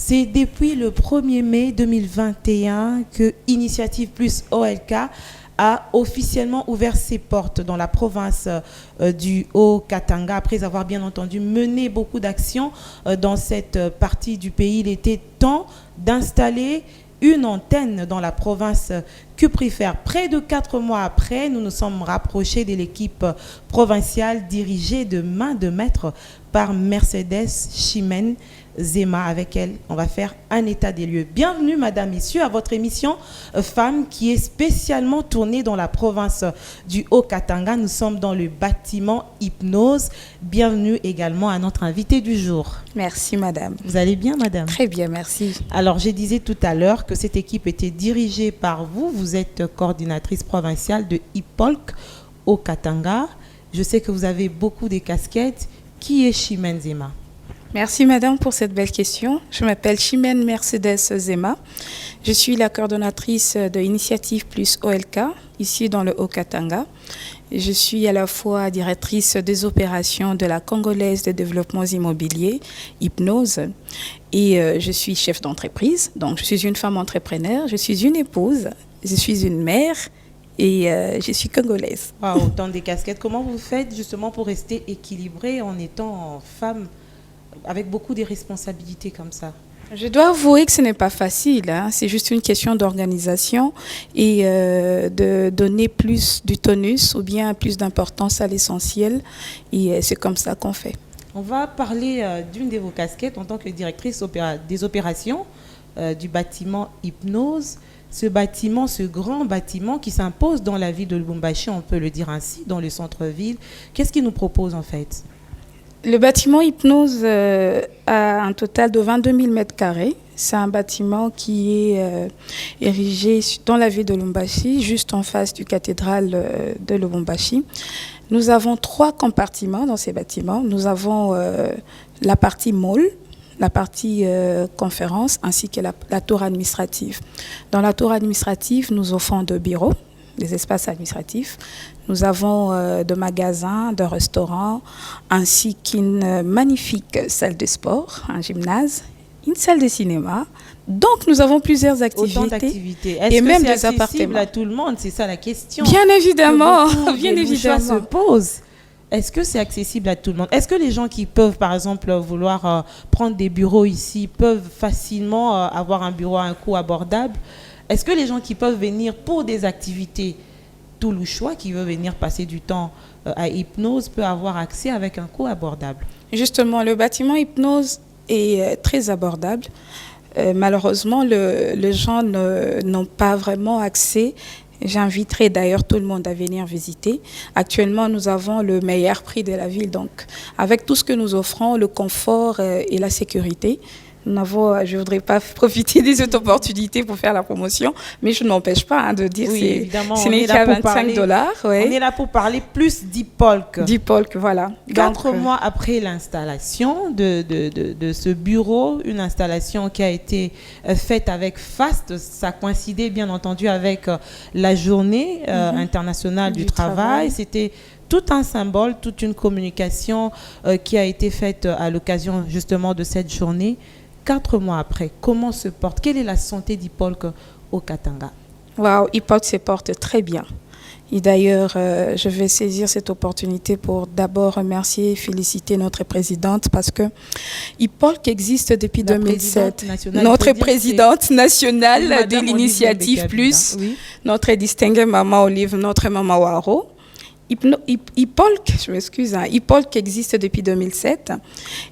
C'est depuis le 1er mai 2021 que Initiative Plus OLK a officiellement ouvert ses portes dans la province du Haut-Katanga, après avoir bien entendu mené beaucoup d'actions dans cette partie du pays. Il était temps d'installer une antenne dans la province cuprifère. Près de 4 mois après, nous nous sommes rapprochés de l'équipe provinciale dirigée de main de maître par Mercedes Chimène Zema. Avec elle, on va faire un état des lieux. Bienvenue, madame, messieurs, à votre émission Femmes qui est spécialement tournée dans la province du Haut-Katanga. Nous sommes dans le bâtiment Hypnose. Bienvenue également à notre invité du jour. Merci, madame. Vous allez bien, madame? Très bien, merci. Alors, je disais tout à l'heure que cette équipe était dirigée par vous. Vous êtes coordinatrice provinciale de Hypolk au Katanga. Je sais que vous avez beaucoup de casquettes. Qui est Chimène Zema? Merci, madame, pour cette belle question. Je m'appelle Chimène Mercedes Zema. Je suis la coordonnatrice de Initiative Plus OLK, ici dans le Haut-Katanga. Je suis à la fois directrice des opérations de la Congolaise de développement immobilier, Hypnose, et je suis chef d'entreprise. Donc, je suis une femme entrepreneur, je suis une épouse, je suis une mère et je suis congolaise. Wow, autant de casquettes. Comment vous faites justement pour rester équilibrée en étant femme avec beaucoup de responsabilités comme ça? Je dois avouer que ce n'est pas facile, hein. C'est juste une question d'organisation et de donner plus du tonus ou bien plus d'importance à l'essentiel. Et c'est comme ça qu'on fait. On va parler d'une de vos casquettes en tant que directrice des opérations du bâtiment Hypnose. Ce bâtiment, ce grand bâtiment qui s'impose dans la ville de Lubumbashi, on peut le dire ainsi, dans le centre-ville. Qu'est-ce qu'il nous propose en fait? Le bâtiment Hypnose a un total de 22 000 mètres carrés. C'est un bâtiment qui est érigé dans la ville de Lubumbashi, juste en face du cathédrale de Lubumbashi. Nous avons 3 compartiments dans ces bâtiments. Nous avons la partie mall, la partie conférence, ainsi que la tour administrative. Dans la tour administrative, nous offrons 2 bureaux, des espaces administratifs. Nous avons de magasins, de restaurants, ainsi qu'une magnifique salle de sport, un gymnase, une salle de cinéma. Donc, nous avons plusieurs activités. Autant d'activités. Est-ce et que même c'est des accessible appartements à tout le monde? C'est ça la question. Bien évidemment, bien évidemment. Se pose. Est-ce que c'est accessible à tout le monde? Est-ce que les gens qui peuvent, par exemple, vouloir prendre des bureaux ici, peuvent facilement avoir un bureau à un coût abordable? Est-ce que les gens qui peuvent venir pour des activités toulouchois, qui veut venir passer du temps à Hypnose, peut avoir accès avec un coût abordable? Justement, le bâtiment Hypnose est très abordable. Malheureusement, les gens n'ont pas vraiment accès. J'inviterai d'ailleurs tout le monde à venir visiter. Actuellement, nous avons le meilleur prix de la ville. Donc, avec tout ce que nous offrons, le confort et la sécurité, je ne voudrais pas profiter des autres opportunités pour faire la promotion, mais je n'empêche pas de dire oui, évidemment, ce n'est qu'à $25. Ouais. On est là pour parler plus d'Hypolk. D'Hypolk, voilà. 4 mois après l'installation de ce bureau, une installation qui a été faite avec FAST, ça coïncidait bien entendu avec la journée internationale du travail. C'était tout un symbole, toute une communication qui a été faite à l'occasion justement de cette journée. 4 mois après, comment se porte? Quelle est la santé d'Hypolk au Katanga? Wow, Hypolk se porte très bien. Et d'ailleurs, je vais saisir cette opportunité pour d'abord remercier et féliciter notre présidente parce que Hypolk existe depuis 2007. Notre présidente nationale de l'Initiative Plus, oui. Notre distinguée maman Olive, notre maman Waro. Hypolk, je m'excuse, Hypolk existe depuis 2007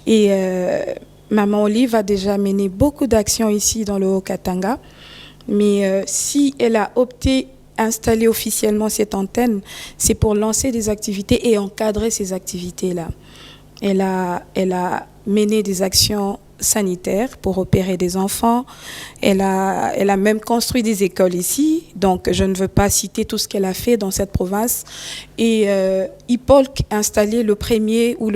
et maman Olive a déjà mené beaucoup d'actions ici dans le Haut-Katanga, mais si elle a opté installer officiellement cette antenne, c'est pour lancer des activités et encadrer ces activités-là. Elle a mené des actions sanitaires pour opérer des enfants. Elle a même construit des écoles ici. Donc, je ne veux pas citer tout ce qu'elle a fait dans cette province. Et Hypolk installé le 1er ou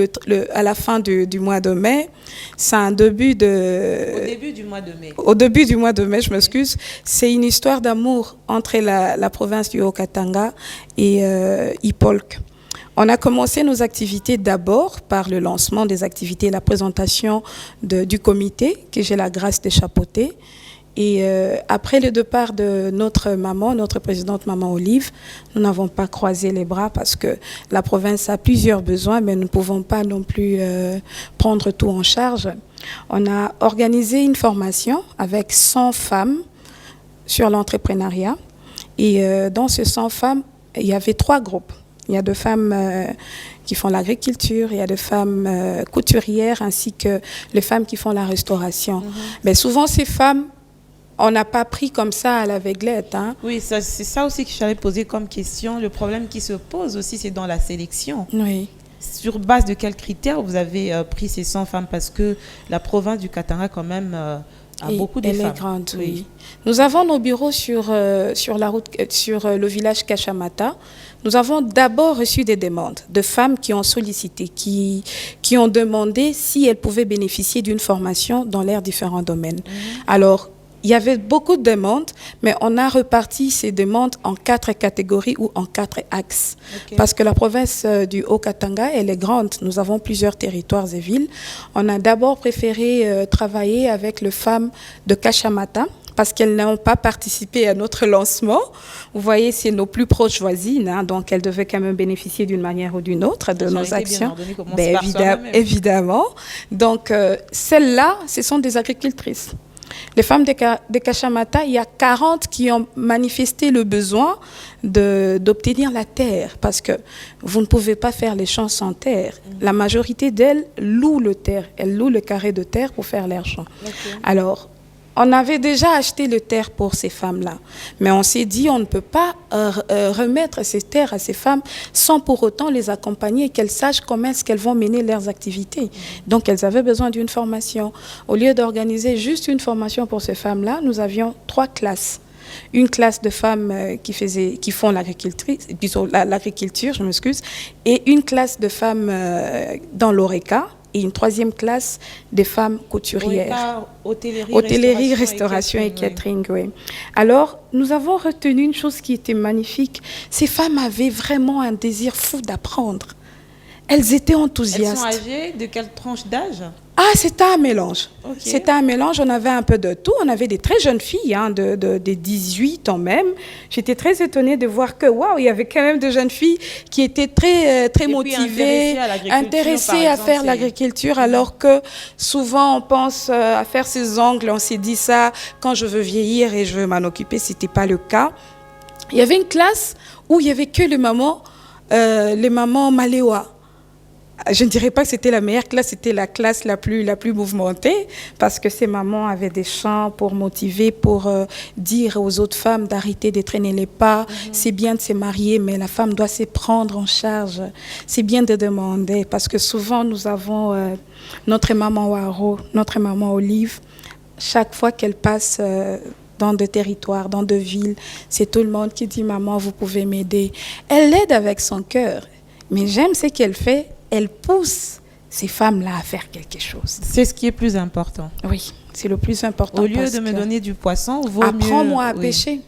à la fin du mois de mai. C'est un début de... Au début du mois de mai. Au début du mois de mai, je m'excuse. C'est une histoire d'amour entre la province du Haut-Katanga et Hypolk. On a commencé nos activités d'abord par le lancement des activités et la présentation du comité que j'ai la grâce de chapeauter. Et après le départ de notre maman, notre présidente Maman Olive, nous n'avons pas croisé les bras parce que la province a plusieurs besoins, mais nous ne pouvons pas non plus prendre tout en charge. On a organisé une formation avec 100 femmes sur l'entrepreneuriat. Et dans ces 100 femmes, il y avait 3 groupes. Il y a 2 femmes qui font l'agriculture, il y a 2 femmes couturières, ainsi que les femmes qui font la restauration. Mais souvent, ces femmes, on n'a pas pris comme ça à l'aveuglette. Hein. Oui, c'est ça aussi que j'allais poser comme question. Le problème qui se pose aussi, c'est dans la sélection. Oui. Sur base de quels critères vous avez pris ces 100 femmes? Parce que la province du Katanga, quand même, a beaucoup de femmes. Elle est grande, oui. Nous avons nos bureaux sur le village Kachamata. Nous avons d'abord reçu des demandes de femmes qui ont sollicité, qui ont demandé si elles pouvaient bénéficier d'une formation dans leurs différents domaines. Alors, il y avait beaucoup de demandes, mais on a reparti ces demandes en 4 catégories ou en 4 axes. Okay. Parce que la province du Haut-Katanga, elle est grande. Nous avons plusieurs territoires et villes. On a d'abord préféré travailler avec les femmes de Kachamata, parce qu'elles n'ont pas participé à notre lancement. Vous voyez, c'est nos plus proches voisines, hein, donc elles devaient quand même bénéficier d'une manière ou d'une autre de nos actions. Évidemment. Donc, celles-là, ce sont des agricultrices. Les femmes de Kachamata, il y a 40 qui ont manifesté le besoin d'obtenir la terre, parce que vous ne pouvez pas faire les champs sans terre. La majorité d'elles louent le terre. Elles louent le carré de terre pour faire leurs champs. Okay. Alors, on avait déjà acheté le terre pour ces femmes-là, mais on s'est dit on ne peut pas remettre ces terres à ces femmes sans pour autant les accompagner et qu'elles sachent comment est-ce qu'elles vont mener leurs activités. Donc elles avaient besoin d'une formation. Au lieu d'organiser juste une formation pour ces femmes-là, nous avions 3 classes. Une classe de femmes qui font l'agriculture, je m'excuse, et une classe de femmes dans l'ORECA, et une 3e classe des femmes couturières. Hôtellerie, restauration et catering, oui. Alors, nous avons retenu une chose qui était magnifique. Ces femmes avaient vraiment un désir fou d'apprendre. Elles étaient enthousiastes. Elles sont âgées de quelle tranche d'âge? Ah, c'était un mélange. Okay. C'était un mélange, on avait un peu de tout. On avait des très jeunes filles, hein, de 18 ans même. J'étais très étonnée de voir que, waouh, il y avait quand même de jeunes filles qui étaient très motivées, intéressées à faire l'agriculture, alors que souvent on pense à faire ses ongles. On s'est dit ça, quand je veux vieillir et je veux m'en occuper, ce n'était pas le cas. Il y avait une classe où il n'y avait que les mamans Maléwa. Je ne dirais pas que c'était la meilleure classe, c'était la classe la plus mouvementée, parce que ces mamans avaient des chants pour motiver, pour dire aux autres femmes d'arrêter de traîner les pas. C'est bien de se marier, mais la femme doit se prendre en charge. C'est bien de demander, parce que souvent nous avons notre maman Waro, notre maman Olive, chaque fois qu'elle passe dans des territoires, dans des villes, c'est tout le monde qui dit « Maman, vous pouvez m'aider ». Elle l'aide avec son cœur, mais j'aime ce qu'elle fait. Elle pousse ces femmes-là à faire quelque chose. C'est ce qui est plus important. Oui, c'est le plus important. Au lieu de me donner du poisson, vaut apprends-moi à pêcher.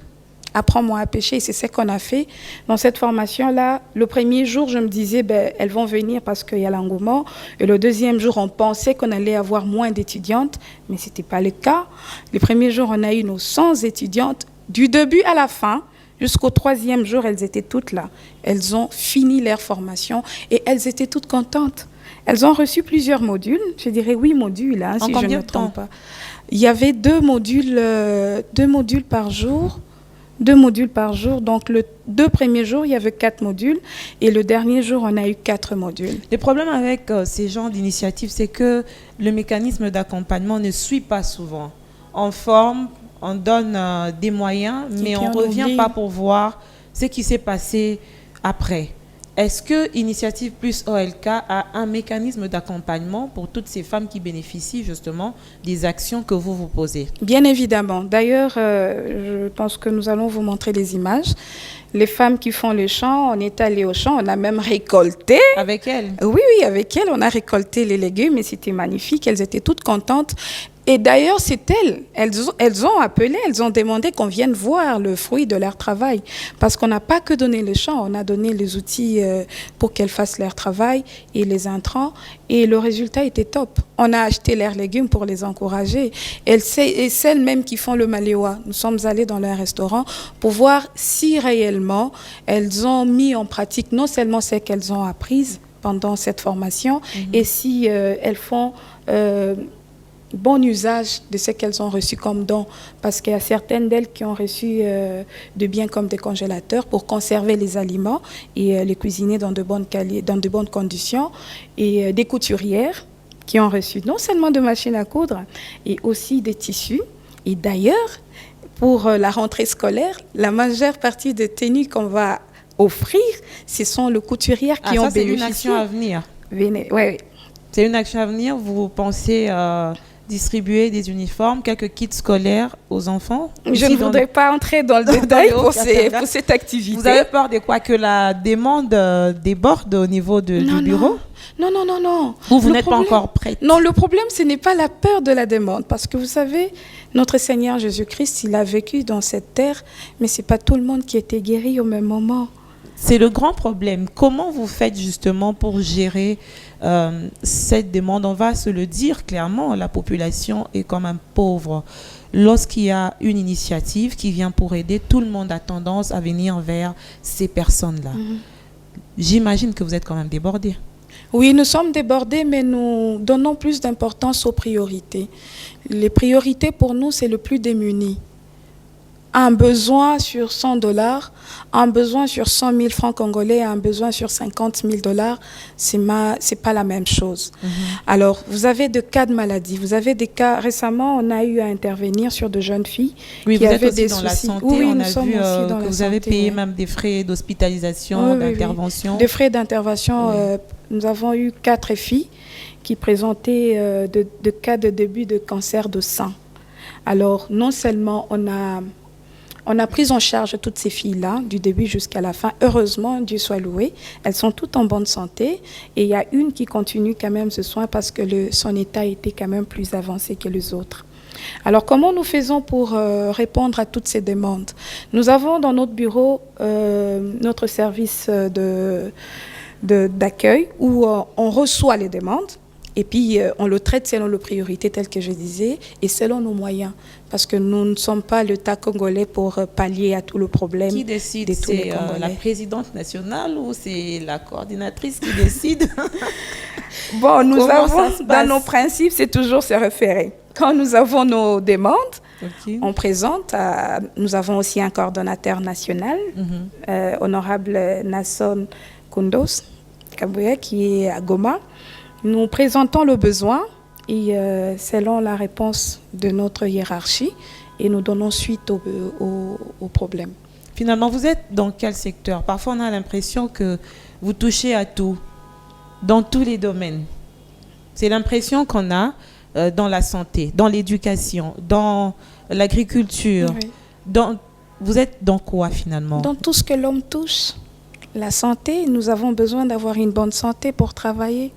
Apprends-moi à pêcher. C'est ce qu'on a fait dans cette formation-là. Le premier jour, je me disais, elles vont venir parce qu'il y a l'engouement. Et le deuxième jour, on pensait qu'on allait avoir moins d'étudiantes, mais ce n'était pas le cas. Le premier jour, on a eu nos 100 étudiantes du début à la fin. Jusqu'au 3e jour, elles étaient toutes là. Elles ont fini leur formation et elles étaient toutes contentes. Elles ont reçu plusieurs modules, je dirais 8 modules, hein, si je ne me trompe pas. Il y avait 2 modules par jour. 2 modules par jour. Donc, les 2 premiers jours, il y avait 4 modules. Et le dernier jour, on a eu 4 modules. Le problème avec ces genres d'initiatives, c'est que le mécanisme d'accompagnement ne suit pas souvent. On forme, on donne des moyens, mais on ne revient pas pour voir ce qui s'est passé après. Est-ce que Initiative Plus OLK a un mécanisme d'accompagnement pour toutes ces femmes qui bénéficient justement des actions que vous posez? Bien évidemment. D'ailleurs, je pense que nous allons vous montrer les images. Les femmes qui font le champ, on est allé au champ, on a même récolté. Avec elles? Oui, avec elles, on a récolté les légumes et c'était magnifique. Elles étaient toutes contentes. Et d'ailleurs, c'est elles ont appelé, elles ont demandé qu'on vienne voir le fruit de leur travail. Parce qu'on n'a pas que donné le champ, on a donné les outils pour qu'elles fassent leur travail et les intrants. Et le résultat était top. On a acheté leurs légumes pour les encourager. Et celles même qui font le maléwa, nous sommes allés dans leur restaurant pour voir si réellement elles ont mis en pratique non seulement ce qu'elles ont apprises pendant cette formation, et si elles font... bon usage de ce qu'elles ont reçu comme don, parce qu'il y a certaines d'elles qui ont reçu de biens comme des congélateurs pour conserver les aliments et les cuisiner dans de bonnes conditions, et des couturières qui ont reçu non seulement de machines à coudre, et aussi des tissus. Et d'ailleurs, pour la rentrée scolaire, la majeure partie des tenues qu'on va offrir, ce sont les couturières qui ont bénéficié. C'est une action à venir. Oui. C'est une action à venir. Vous pensez distribuer des uniformes, quelques kits scolaires aux enfants? Je ne voudrais pas entrer dans le détail pour cette activité. Vous avez peur de quoi? Que la demande déborde au niveau du bureau? Non. Vous n'êtes pas encore prête? Non, le problème, ce n'est pas la peur de la demande. Parce que vous savez, notre Seigneur Jésus-Christ, il a vécu dans cette terre, mais ce n'est pas tout le monde qui était guéri au même moment. C'est le grand problème. Comment vous faites justement pour gérer cette demande? On va se le dire clairement, la population est quand même pauvre. Lorsqu'il y a une initiative qui vient pour aider, tout le monde a tendance à venir vers ces personnes-là. J'imagine que vous êtes quand même débordés. Oui, nous sommes débordés, mais nous donnons plus d'importance aux priorités. Les priorités pour nous, c'est le plus démuni. Un besoin sur $100, un besoin sur 100 000 francs congolais, un besoin sur 50 000 $, c'est pas la même chose. Alors, vous avez des cas de maladie, vous avez des cas, récemment, on a eu à intervenir sur de jeunes filles qui avaient des soucis. La santé, oui, on nous a sommes vu aussi dans que la vous avez santé, payé même des frais d'hospitalisation, d'intervention. Des frais d'intervention, nous avons eu 4 filles qui présentaient de cas de début de cancer de sein. Alors, non seulement on a pris en charge toutes ces filles-là, du début jusqu'à la fin. Heureusement, Dieu soit loué, elles sont toutes en bonne santé. Et il y a une qui continue quand même ce soin parce que son état était quand même plus avancé que les autres. Alors, comment nous faisons pour répondre à toutes ces demandes? Nous avons dans notre bureau notre service d'accueil où on reçoit les demandes. Et puis, on le traite selon les priorités, telles que je disais, et selon nos moyens. Parce que nous ne sommes pas l'État congolais pour pallier à tout le problème. Qui décide? C'est la présidente nationale ou c'est la coordinatrice qui décide? Bon, nous avons, dans nos principes, c'est toujours se référer. Quand nous avons nos demandes, on présente. Nous avons aussi un coordonnateur national, honorable Nasson Koundos Kabouya, qui est à Goma. Nous présentons le besoin et selon la réponse de notre hiérarchie et nous donnons suite au problème. Finalement, vous êtes dans quel secteur? Parfois, on a l'impression que vous touchez à tout, dans tous les domaines. C'est l'impression qu'on a dans la santé, dans l'éducation, dans l'agriculture. Vous êtes dans quoi finalement? Dans tout ce que l'homme touche. La santé, nous avons besoin d'avoir une bonne santé pour travailler.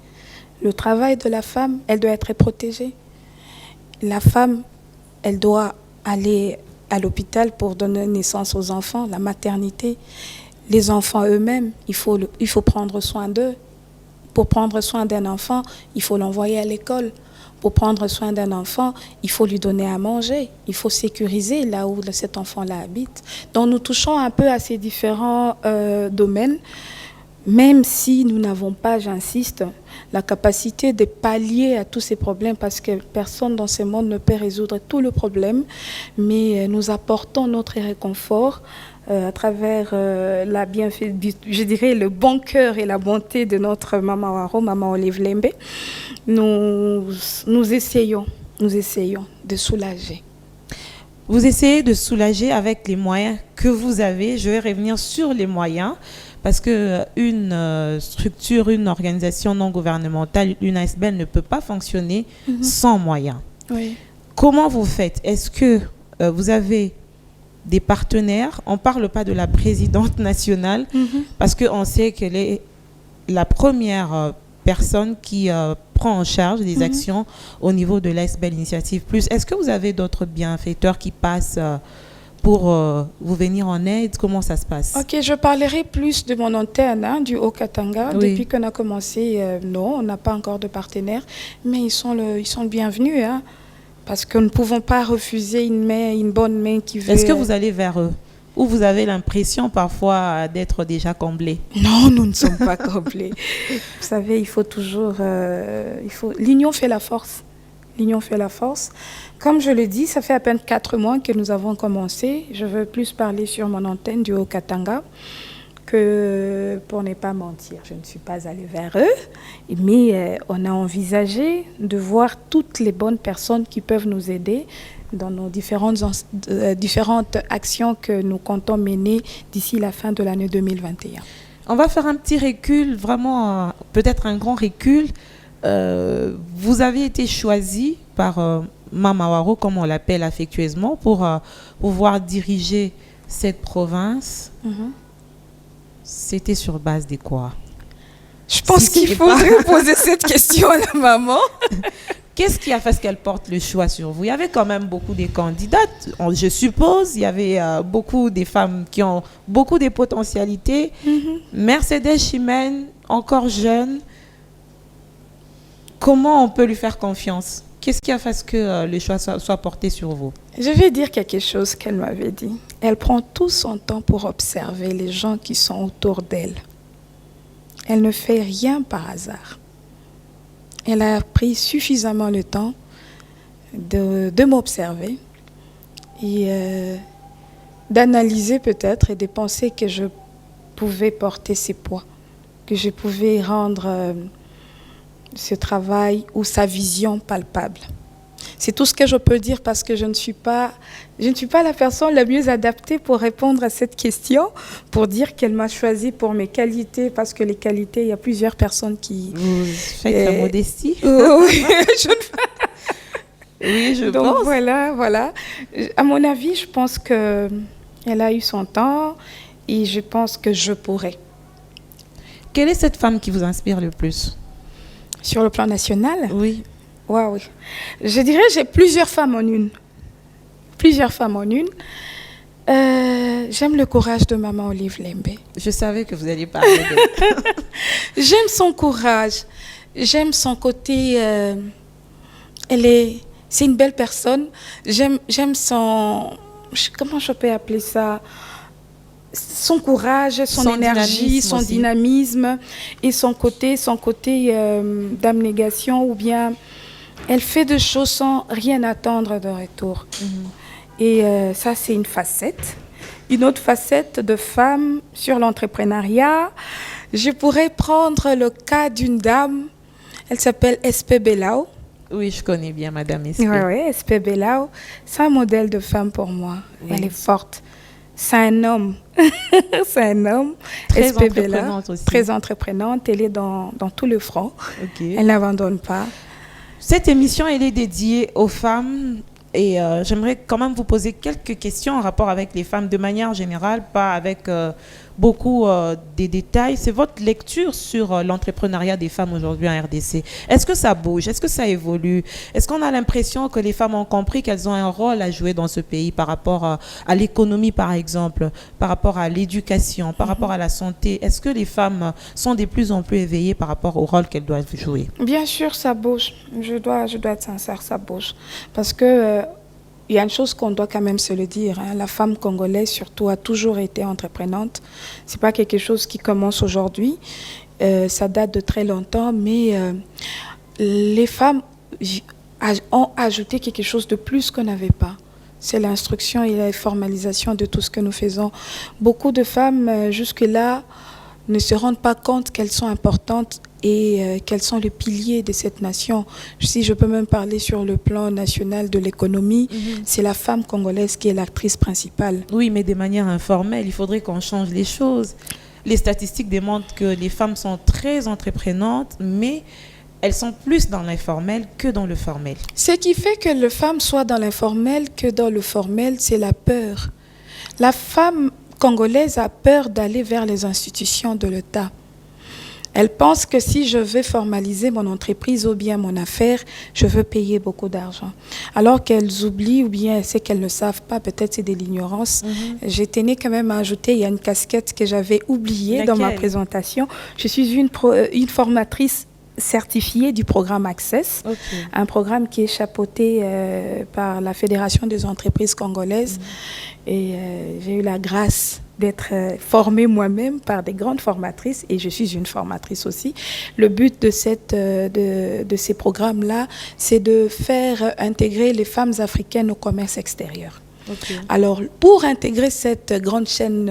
Le travail de la femme, elle doit être protégée. La femme, elle doit aller à l'hôpital pour donner naissance aux enfants, la maternité. Les enfants eux-mêmes, il faut prendre soin d'eux. Pour prendre soin d'un enfant, il faut l'envoyer à l'école. Pour prendre soin d'un enfant, il faut lui donner à manger. Il faut sécuriser là où cet enfant-là habite. Donc nous touchons un peu à ces différents domaines. Même si nous n'avons pas, j'insiste, la capacité de pallier à tous ces problèmes, parce que personne dans ce monde ne peut résoudre tous les problèmes, mais nous apportons notre réconfort à travers je dirais le bon cœur et la bonté de notre Maman Waro, Maman Olive Lembe. Nous essayons de soulager. Vous essayez de soulager avec les moyens que vous avez. Je vais revenir sur les moyens. Parce qu'une structure, une organisation non gouvernementale, une ASBL ne peut pas fonctionner sans moyens. Oui. Comment vous faites? Est-ce que vous avez des partenaires? On ne parle pas de la présidente nationale, parce qu'on sait qu'elle est la première personne qui prend en charge des actions au niveau de l'ASBEL Initiative Plus. Est-ce que vous avez d'autres bienfaiteurs qui passent pour vous venir en aide? Comment ça se passe? Ok, je parlerai plus de mon antenne du Haut-Katanga. Oui. Depuis qu'on a commencé, non, on n'a pas encore de partenaire, mais ils sont le bienvenus, hein, parce que nous ne pouvons pas refuser une bonne main qui veut... Est-ce que vous allez vers eux? Ou vous avez l'impression parfois d'être déjà comblé? Non, nous ne sommes pas comblés. Vous savez, il faut toujours... L'union fait la force. L'union fait la force. Comme je le dis, ça fait à peine 4 mois que nous avons commencé. Je veux plus parler sur mon antenne du Haut-Katanga que, pour ne pas mentir, je ne suis pas allée vers eux. Mais on a envisagé de voir toutes les bonnes personnes qui peuvent nous aider dans nos différentes actions que nous comptons mener d'ici la fin de l'année 2021. On va faire un petit recul, vraiment peut-être un grand recul. Vous avez été choisi par Mama Waro, comme on l'appelle affectueusement, pour pouvoir diriger cette province. C'était sur base de quoi? Je pense qu'il faut poser cette question à la maman. Qu'est-ce qui a fait qu'elle porte le choix sur vous? Il y avait quand même beaucoup de candidates, je suppose. Il y avait beaucoup de femmes qui ont beaucoup de potentialités. Mercedes Chimène, encore jeune. Comment on peut lui faire confiance? Qu'est-ce qui a fait que le choix soit porté sur vous? Je vais dire quelque chose qu'elle m'avait dit. Elle prend tout son temps pour observer les gens qui sont autour d'elle. Elle ne fait rien par hasard. Elle a pris suffisamment le temps de m'observer et d'analyser peut-être et de penser que je pouvais porter ses poids, que je pouvais rendre ce travail ou sa vision palpable. C'est tout ce que je peux dire parce que je ne suis pas la personne la mieux adaptée pour répondre à cette question, pour dire qu'elle m'a choisi pour mes qualités, parce que les qualités, il y a plusieurs personnes qui... Vous faites la modestie? Oui, je Donc pense. voilà. À mon avis, je pense qu'elle a eu son temps et je pense que je pourrais. Quelle est cette femme qui vous inspire le plus? Sur le plan national? Oui. Oui. Je dirais j'ai plusieurs femmes en une. J'aime le courage de Maman Olive Lembe. Je savais que vous alliez parler d'elle. J'aime son courage. J'aime son côté... c'est une belle personne. J'aime son... Comment je peux appeler ça? Son courage, son énergie, son dynamisme et son côté d'abnégation, ou bien elle fait des choses sans rien attendre de retour. Et ça, c'est une facette. Une autre facette de femme sur l'entrepreneuriat, je pourrais prendre le cas d'une dame, elle s'appelle Espé Belao. Oui, je connais bien Madame Espé. Oui, Espé Belao, c'est un modèle de femme pour moi. Oui. Elle est forte. C'est un homme. C'est un homme. Très entreprenante aussi. Très entreprenante. Elle est dans tout le front. Okay. Elle n'abandonne pas. Cette émission, elle est dédiée aux femmes. Et j'aimerais quand même vous poser quelques questions en rapport avec les femmes de manière générale, pas avec beaucoup des détails. C'est votre lecture sur l'entrepreneuriat des femmes aujourd'hui en RDC. Est-ce que ça bouge? Est-ce que ça évolue? Est-ce qu'on a l'impression que les femmes ont compris qu'elles ont un rôle à jouer dans ce pays par rapport à l'économie, par exemple, par rapport à l'éducation, par rapport à la santé? Est-ce que les femmes sont de plus en plus éveillées par rapport au rôle qu'elles doivent jouer? Bien sûr, ça bouge. Je dois être sincère, ça bouge. Parce que il y a une chose qu'on doit quand même se le dire, hein. La femme congolaise, surtout, a toujours été entreprenante. Ce n'est pas quelque chose qui commence aujourd'hui. Ça date de très longtemps, mais les femmes ont ajouté quelque chose de plus qu'on n'avait pas. C'est l'instruction et la formalisation de tout ce que nous faisons. Beaucoup de femmes, jusque-là, ne se rendent pas compte qu'elles sont importantes et quels sont les piliers de cette nation. Si je peux même parler sur le plan national de l'économie, c'est la femme congolaise qui est l'actrice principale. Oui, mais de manière informelle, il faudrait qu'on change les choses. Les statistiques démontrent que les femmes sont très entreprenantes, mais elles sont plus dans l'informel que dans le formel. Ce qui fait que les femmes soient dans l'informel que dans le formel, c'est la peur. La femme congolaise a peur d'aller vers les institutions de l'État. Elles pensent que si je veux formaliser mon entreprise ou bien mon affaire, je veux payer beaucoup d'argent. Alors qu'elles oublient ou bien c'est qu'elles ne savent pas, peut-être c'est de l'ignorance. J'ai tenu quand même à ajouter, il y a une casquette que j'avais oubliée dans ma présentation. Je suis une formatrice certifiée du programme Access, un programme qui est chapeauté par la Fédération des entreprises congolaises. Et j'ai eu la grâce d'être formée moi-même par des grandes formatrices et je suis une formatrice aussi. Le but de ces programmes-là, c'est de faire intégrer les femmes africaines au commerce extérieur. Alors, pour intégrer cette grande chaîne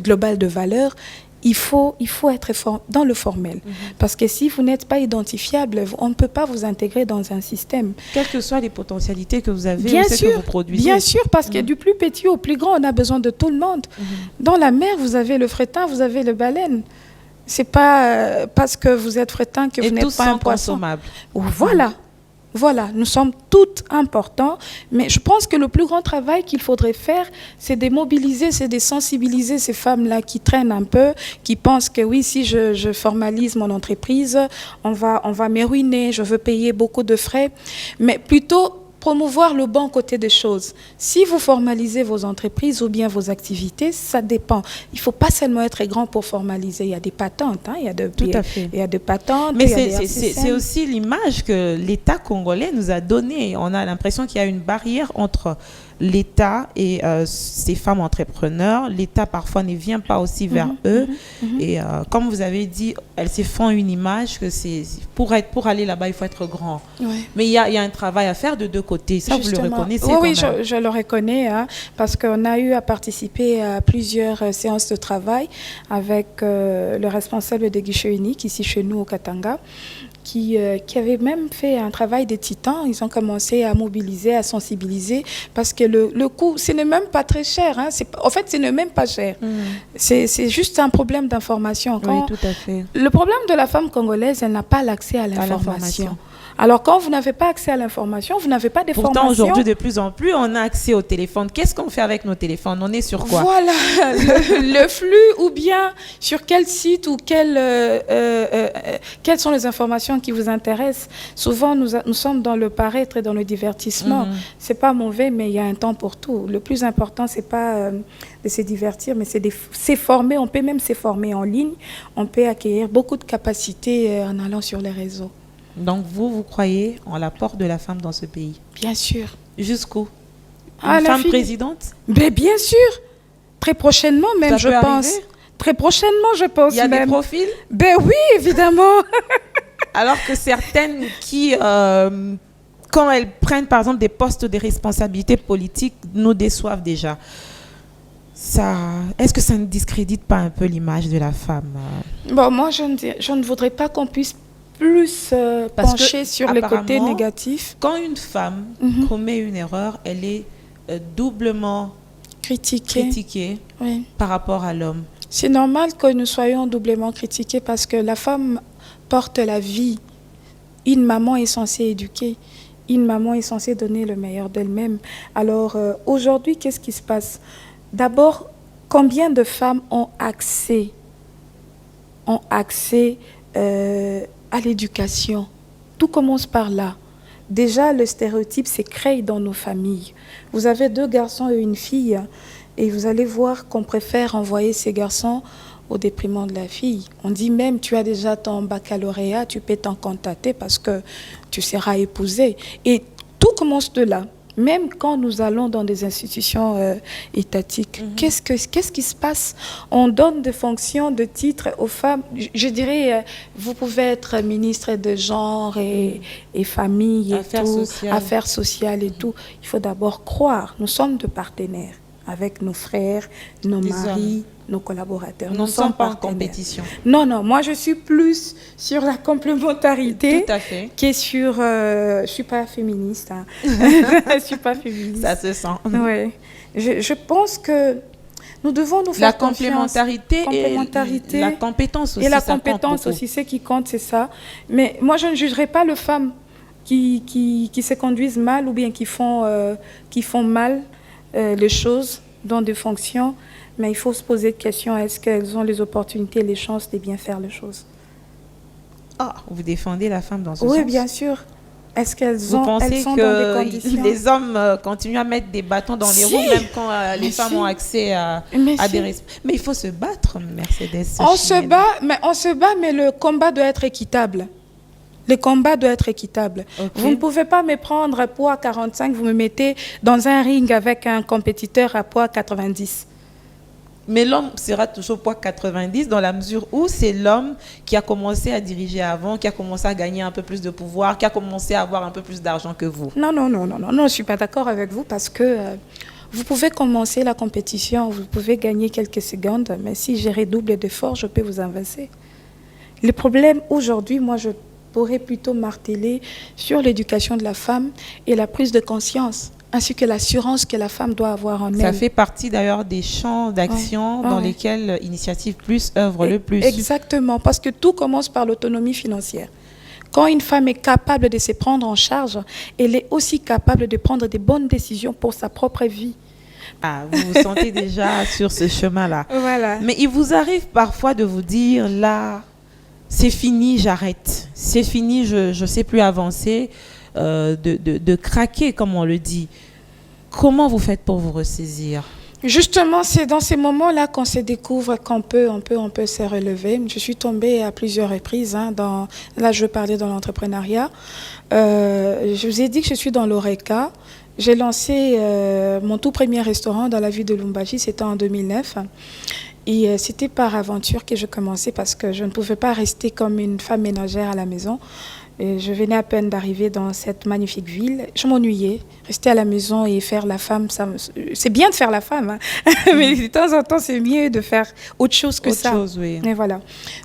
globale de valeur, il faut être dans le formel. Parce que si vous n'êtes pas identifiable, on ne peut pas vous intégrer dans un système. Quelles que soient les potentialités que vous avez, bien sûr, que vous produisez. Bien sûr, parce que du plus petit au plus grand, on a besoin de tout le monde. Dans la mer, vous avez le fretin, vous avez le baleine. Ce n'est pas parce que vous êtes fretin que vous n'êtes pas un poisson. Consommables. Voilà, nous sommes toutes importants, mais je pense que le plus grand travail qu'il faudrait faire, c'est de mobiliser, c'est de sensibiliser ces femmes-là qui traînent un peu, qui pensent que oui, si je formalise mon entreprise, on va me ruiner, je veux payer beaucoup de frais, mais plutôt promouvoir le bon côté des choses. Si vous formalisez vos entreprises ou bien vos activités, ça dépend. Il ne faut pas seulement être grand pour formaliser. Il y a des patentes, il y a des patentes. Mais c'est aussi l'image que l'État congolais nous a donnée. On a l'impression qu'il y a une barrière entre l'État et ces femmes entrepreneurs. L'État parfois ne vient pas aussi vers eux. Et comme vous avez dit, elles se font une image que c'est pour aller là-bas, il faut être grand. Mais il y a un travail à faire de deux côtés. Ça, justement, vous le reconnaissez Oui, je le reconnais, parce qu'on a eu à participer à plusieurs séances de travail avec le responsable des guichets uniques ici chez nous au Katanga, qui avait même fait un travail de titan. Ils ont commencé à mobiliser, à sensibiliser, parce que le coût, ce n'est même pas très cher. En fait, ce n'est même pas cher. C'est juste un problème d'information. Oui, tout à fait. Le problème de la femme congolaise, elle n'a pas l'accès à l'information. Alors, quand vous n'avez pas accès à l'information, vous n'avez pas de formation. Pourtant, aujourd'hui, de plus en plus, on a accès au téléphone. Qu'est-ce qu'on fait avec nos téléphones? On est sur quoi? Voilà, le flux, ou bien sur quel site ou quelles sont les informations qui vous intéressent. Souvent, nous sommes dans le paraître et dans le divertissement. C'est pas mauvais, mais il y a un temps pour tout. Le plus important, c'est pas de se divertir, mais c'est de s'former. On peut même s'former en ligne. On peut acquérir beaucoup de capacités en allant sur les réseaux. Donc, vous croyez en l'apport de la femme dans ce pays? Bien sûr. Jusqu'où? Une femme présidente? Mais bien sûr. Très prochainement même, je pense. Très prochainement, je pense. Il y a des profils? Ben oui, évidemment. Alors que certaines qui, quand elles prennent par exemple des postes de responsabilité politique, nous déçoivent déjà. Est-ce que ça ne discrédite pas un peu l'image de la femme? Bon, moi, je ne voudrais pas qu'on puisse plus pencher sur les côtés négatifs. Quand une femme commet une erreur, elle est doublement critiquée par rapport à l'homme. C'est normal que nous soyons doublement critiqués parce que la femme porte la vie. Une maman est censée éduquer. Une maman est censée donner le meilleur d'elle-même. Alors, aujourd'hui, qu'est-ce qui se passe? D'abord, combien de femmes ont accès à l'éducation? Tout commence par là. Déjà, le stéréotype s'est créé dans nos familles. Vous avez 2 garçons et une fille, et vous allez voir qu'on préfère envoyer ces garçons au déprimant de la fille. On dit même, tu as déjà ton baccalauréat, tu peux t'en contenter parce que tu seras épousée. Et tout commence de là. Même quand nous allons dans des institutions étatiques, qu'est-ce qui se passe? On donne des fonctions, de titres aux femmes. Je dirais, vous pouvez être ministre de genre et famille et affaires sociales et tout. Il faut d'abord croire. Nous sommes de partenaires avec nos frères, nos maris, nos collaborateurs. Nous ne sommes pas en compétition. Non, moi je suis plus sur la complémentarité. Tout à fait. Qui est sur... je ne suis pas féministe. Je ne suis pas féministe. Ça se sent. Oui. Je pense que nous devons nous faire confiance. La complémentarité et la compétence aussi. Et la compétence aussi, ce qui compte, c'est ça. Mais moi, je ne jugerai pas les femmes qui se conduisent mal ou bien qui font mal les choses dans des fonctions. Mais il faut se poser des questions. Est-ce qu'elles ont les opportunités et les chances de bien faire les choses? Ah, vous défendez la femme dans ce Oui, sens? bien sûr. Est-ce qu'elles Vous ont, elles pensez sont que dans des conditions... les hommes continuent à mettre des bâtons dans les Si. roues, même quand les Mais femmes si. ont accès à Mais des si. Mais il faut se battre, Mercedes. On se Chimène. bat, mais le combat doit être équitable. Le combat doit être équitable. Ok. Vous ne pouvez pas me prendre à poids 45, vous me mettez dans un ring avec un compétiteur à poids 90. Mais l'homme sera toujours poids 90 dans la mesure où c'est l'homme qui a commencé à diriger avant, qui a commencé à gagner un peu plus de pouvoir, qui a commencé à avoir un peu plus d'argent que vous. Non, je ne suis pas d'accord avec vous parce que vous pouvez commencer la compétition, vous pouvez gagner quelques secondes, mais si j'ai redouble d'efforts, je peux vous inverser. Le problème aujourd'hui, moi, je pourrais plutôt marteler sur l'éducation de la femme et la prise de conscience, ainsi que l'assurance que la femme doit avoir en elle. Ça fait partie d'ailleurs des champs d'action dans lesquels Initiative Plus œuvre le plus. Exactement, parce que tout commence par l'autonomie financière. Quand une femme est capable de se prendre en charge, elle est aussi capable de prendre des bonnes décisions pour sa propre vie. Ah, vous vous sentez déjà sur ce chemin-là. Voilà. Mais il vous arrive parfois de vous dire, là, c'est fini, j'arrête. C'est fini, je ne sais plus avancer, de craquer, comme on le dit. Comment vous faites pour vous ressaisir? Justement, c'est dans ces moments-là qu'on se découvre qu'on peut se relever. Je suis tombée à plusieurs reprises. Là, je parlais dans l'entrepreneuriat. Je vous ai dit que je suis dans l'ORECA. J'ai lancé mon tout premier restaurant dans la ville de Lumbashi, c'était en 2009. Et c'était par aventure que je commençais parce que je ne pouvais pas rester comme une femme ménagère à la maison. Et je venais à peine d'arriver dans cette magnifique ville. Je m'ennuyais. Rester à la maison et faire la femme, c'est bien de faire la femme, hein. Mais de temps en temps, c'est mieux de faire autre chose que ça. Oui. Et voilà.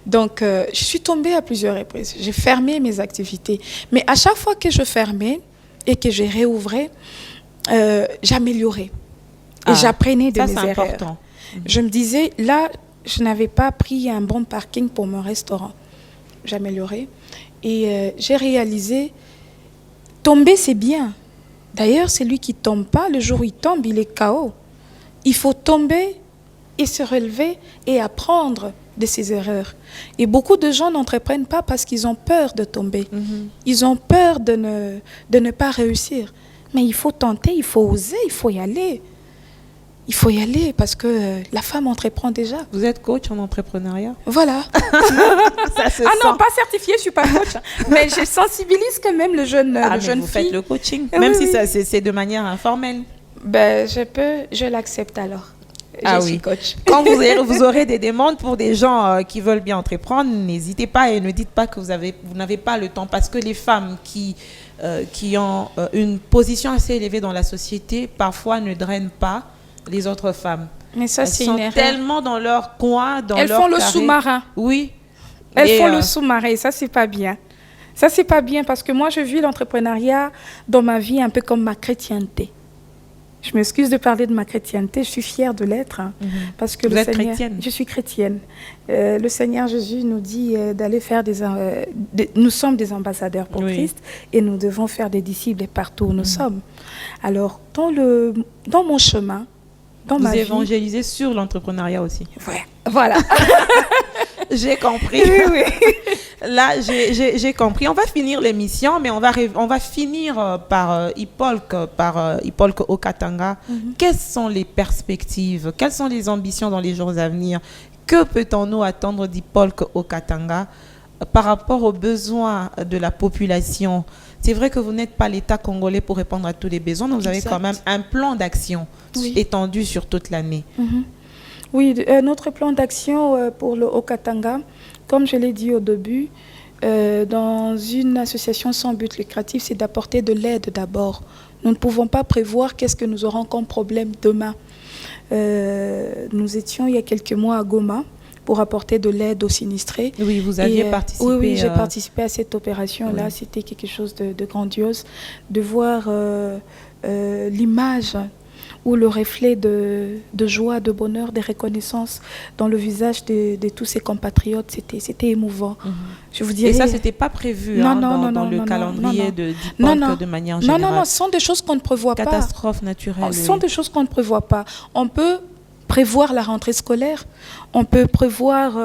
Donc, je suis tombée à plusieurs reprises. J'ai fermé mes activités. Mais à chaque fois que je fermais et que je réouvrais, j'améliorais. Et j'apprenais de mes erreurs. Important. Je me disais, là, je n'avais pas pris un bon parking pour mon restaurant. J'améliorais. Et j'ai réalisé, tomber, c'est bien. D'ailleurs, celui qui ne tombe pas, le jour où il tombe, il est KO. Il faut tomber et se relever et apprendre de ses erreurs. Et beaucoup de gens n'entreprennent pas parce qu'ils ont peur de tomber. Ils ont peur de ne pas réussir. Mais il faut tenter, il faut oser, il faut y aller. Il faut y aller parce que la femme entreprend déjà. Vous êtes coach en entrepreneuriat? Voilà. Ça se ah sent. non, pas certifiée, je ne suis pas coach. Mais je sensibilise quand même le jeune vous fille. faites le coaching, même si c'est de manière informelle. Ben, je l'accepte alors. Je suis coach. Quand vous aurez des demandes pour des gens qui veulent bien entreprendre, n'hésitez pas et ne dites pas que vous n'avez pas le temps. Parce que les femmes qui ont une position assez élevée dans la société, parfois ne drainent pas les autres femmes. Mais ça, c'est une erreur. Tellement dans leur coin, dans leur Elles font le carré. sous-marin. Oui. Elles font le sous-marin. Ça, c'est pas bien. Ça, c'est pas bien parce que moi, je vis l'entrepreneuriat dans ma vie un peu comme ma chrétienté. Je m'excuse de parler de ma chrétienté. Je suis fière de l'être. Parce que Vous êtes chrétienne? Je suis chrétienne. Le Seigneur Jésus nous dit d'aller faire nous sommes des ambassadeurs pour Christ et nous devons faire des disciples partout où nous sommes. Alors, dans mon chemin, vous évangélisez sur l'entrepreneuriat aussi. Ouais, voilà. J'ai compris. Oui. Là, j'ai compris. On va finir l'émission, mais on va finir par Ipolk Okatanga. Quelles sont les perspectives? Quelles sont les ambitions dans les jours à venir? Que peut-on attendre d'Ipolk Okatanga par rapport aux besoins de la population? C'est vrai que vous n'êtes pas l'État congolais pour répondre à tous les besoins, mais vous avez quand même un plan d'action étendu sur toute l'année. Oui, notre plan d'action pour le Okatanga, comme je l'ai dit au début, dans une association sans but lucratif, c'est d'apporter de l'aide d'abord. Nous ne pouvons pas prévoir qu'est-ce que nous aurons comme problème demain. Nous étions il y a quelques mois à Goma pour apporter de l'aide aux sinistrés. Oui, vous aviez participé. Oui, j'ai participé à cette opération-là. C'était quelque chose de grandiose, de voir l'image ou le reflet de joie, de bonheur, de reconnaissance dans le visage de tous ces compatriotes. C'était émouvant. Je vous dirais... Et ça, ce n'était pas prévu dans le calendrier d'Ipolk de manière générale. Non, ce sont des choses qu'on ne prévoit pas. Catastrophe naturelle. Ce sont des choses qu'on ne prévoit pas. On peut prévoir la rentrée scolaire. On peut prévoir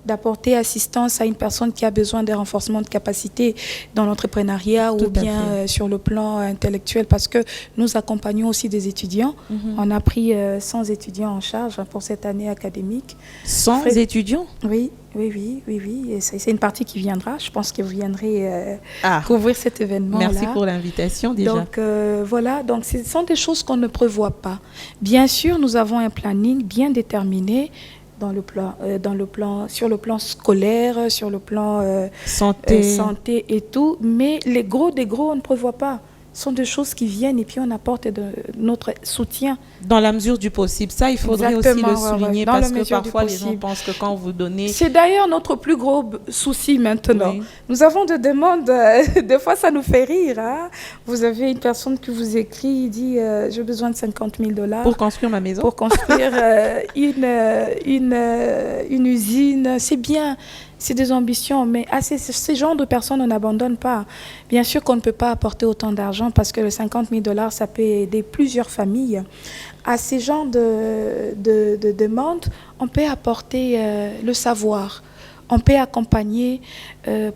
d'apporter assistance à une personne qui a besoin de renforcement de capacité dans l'entrepreneuriat ou bien sur le plan intellectuel, parce que nous accompagnons aussi des étudiants. On a pris 100 étudiants en charge pour cette année académique. 100 étudiants? Oui. Et c'est une partie qui viendra. Je pense que vous viendrez couvrir cet événement-là. Merci pour l'invitation déjà. Donc voilà, donc ce sont des choses qu'on ne prévoit pas. Bien sûr, nous avons un planning bien déterminé sur le plan scolaire, sur le plan santé et tout, mais les gros des gros, on ne prévoit pas. Ce sont des choses qui viennent et puis on apporte notre soutien. Dans la mesure du possible. Ça, il faudrait aussi le souligner parce que parfois les gens pensent que quand vous donnez... C'est d'ailleurs notre plus gros souci maintenant. Oui. Nous avons des demandes, des fois ça nous fait rire. Hein? Vous avez une personne qui vous écrit, il dit j'ai besoin de $50,000. Pour construire ma maison. Pour construire une usine. C'est bien. C'est des ambitions, mais à ces genres de personnes, on n'abandonne pas. Bien sûr qu'on ne peut pas apporter autant d'argent parce que le $50,000, ça peut aider plusieurs familles. À ces genres de demandes, on peut apporter le savoir. On peut accompagner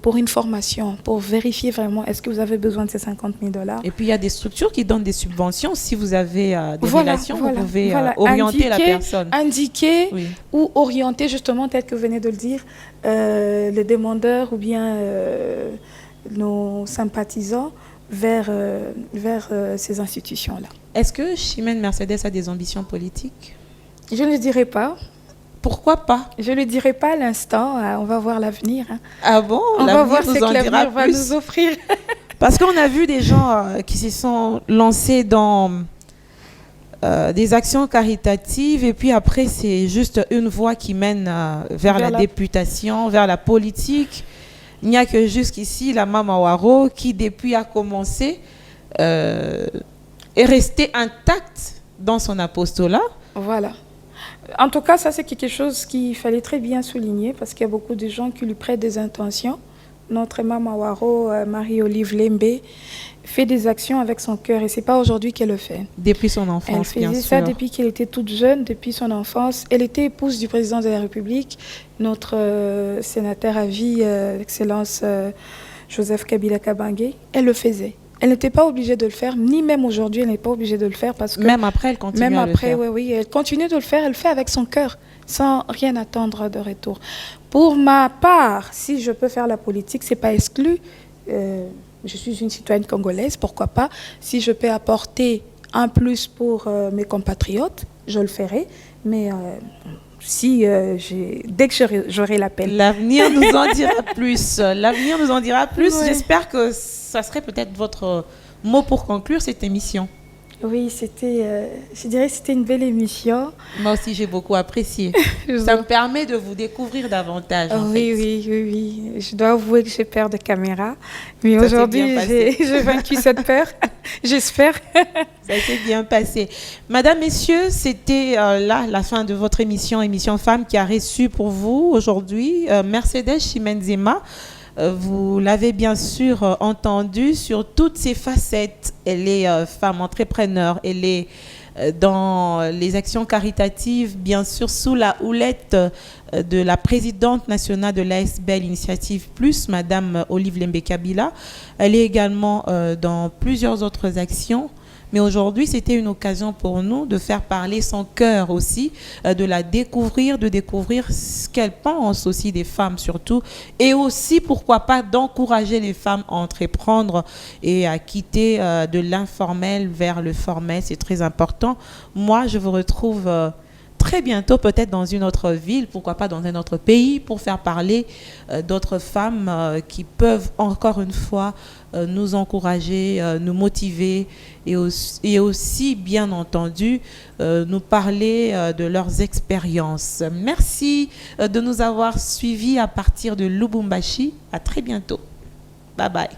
pour une formation, pour vérifier vraiment est-ce que vous avez besoin de ces $50,000. Et puis il y a des structures qui donnent des subventions. Si vous avez des relations, vous pouvez orienter la personne. Indiquer ou orienter justement, tel que vous venez de le dire, les demandeurs ou bien nos sympathisants vers ces institutions-là. Est-ce que Chimène Mercedes a des ambitions politiques? Je ne le dirai pas. Pourquoi pas? Je ne le dirai pas à l'instant, on va voir l'avenir. Hein. Ah bon? On va voir ce que l'avenir va nous offrir. Parce qu'on a vu des gens qui se sont lancés dans des actions caritatives et puis après c'est juste une voie qui mène vers la députation, vers la politique. Il n'y a que jusqu'ici la Mama Waro qui depuis a commencé est restée intacte dans son apostolat. Voilà. En tout cas, ça c'est quelque chose qu'il fallait très bien souligner parce qu'il y a beaucoup de gens qui lui prêtent des intentions. Notre Mama Waro, Marie-Olive Lembe, fait des actions avec son cœur et c'est pas aujourd'hui qu'elle le fait. Depuis son enfance, bien sûr. Elle faisait ça depuis qu'elle était toute jeune, depuis son enfance. Elle était épouse du président de la République, notre sénateur à vie, Excellence Joseph Kabila Kabange. Elle le faisait. Elle n'était pas obligée de le faire, ni même aujourd'hui, elle n'est pas obligée de le faire parce que... Même après, elle continue à le faire. Oui, elle continue de le faire, elle le fait avec son cœur, sans rien attendre de retour. Pour ma part, si je peux faire la politique, ce n'est pas exclu. Je suis une citoyenne congolaise, pourquoi pas. Si je peux apporter un plus pour mes compatriotes, je le ferai. Mais dès que j'aurai l'appel. L'avenir nous en dira plus. L'avenir nous en dira plus. Ouais. J'espère que ça serait peut-être votre mot pour conclure cette émission. Oui, je dirais que c'était une belle émission. Moi aussi, j'ai beaucoup apprécié. Ça me permet de vous découvrir davantage. Oui. Je dois avouer que j'ai peur de caméra. Mais aujourd'hui, j'ai vaincu cette peur. J'espère. Ça s'est bien passé. Madame, messieurs, c'était la fin de votre émission Femmes qui a reçu pour vous aujourd'hui Mercedes Chimenzema. Vous l'avez bien sûr entendu sur toutes ses facettes. Elle est femme entrepreneur, elle est dans les actions caritatives, bien sûr sous la houlette de la présidente nationale de l'ASBL Initiative Plus, Madame Olive Lembe Kabila. Elle est également dans plusieurs autres actions. Mais aujourd'hui, c'était une occasion pour nous de faire parler son cœur aussi, de la découvrir, de découvrir ce qu'elle pense aussi des femmes surtout. Et aussi, pourquoi pas, d'encourager les femmes à entreprendre et à quitter de l'informel vers le formel. C'est très important. Moi, je vous retrouve très bientôt, peut-être dans une autre ville, pourquoi pas dans un autre pays, pour faire parler d'autres femmes qui peuvent encore une fois nous encourager, nous motiver et aussi bien entendu, nous parler de leurs expériences. Merci de nous avoir suivis à partir de Lubumbashi. À très bientôt. Bye bye.